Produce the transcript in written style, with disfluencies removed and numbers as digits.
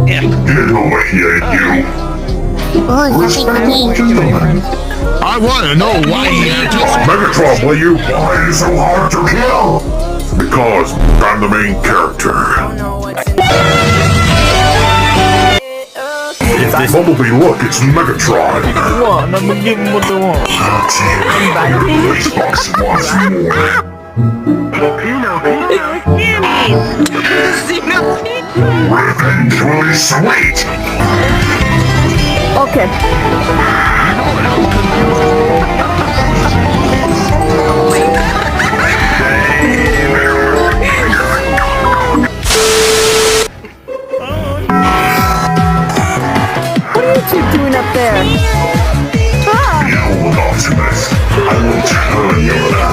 Get over here, you. Respectable gentlemen. I want to know why he had to. Megatron, will you why is so hard to kill? Because I'm the main character. Bumblebee, look, it's Megatron. 우와 나 무기 못 줘. Xbox wants more. Revenge will be sweet. Okay. What are you two doing up there? Behold, Optimus. I will turn your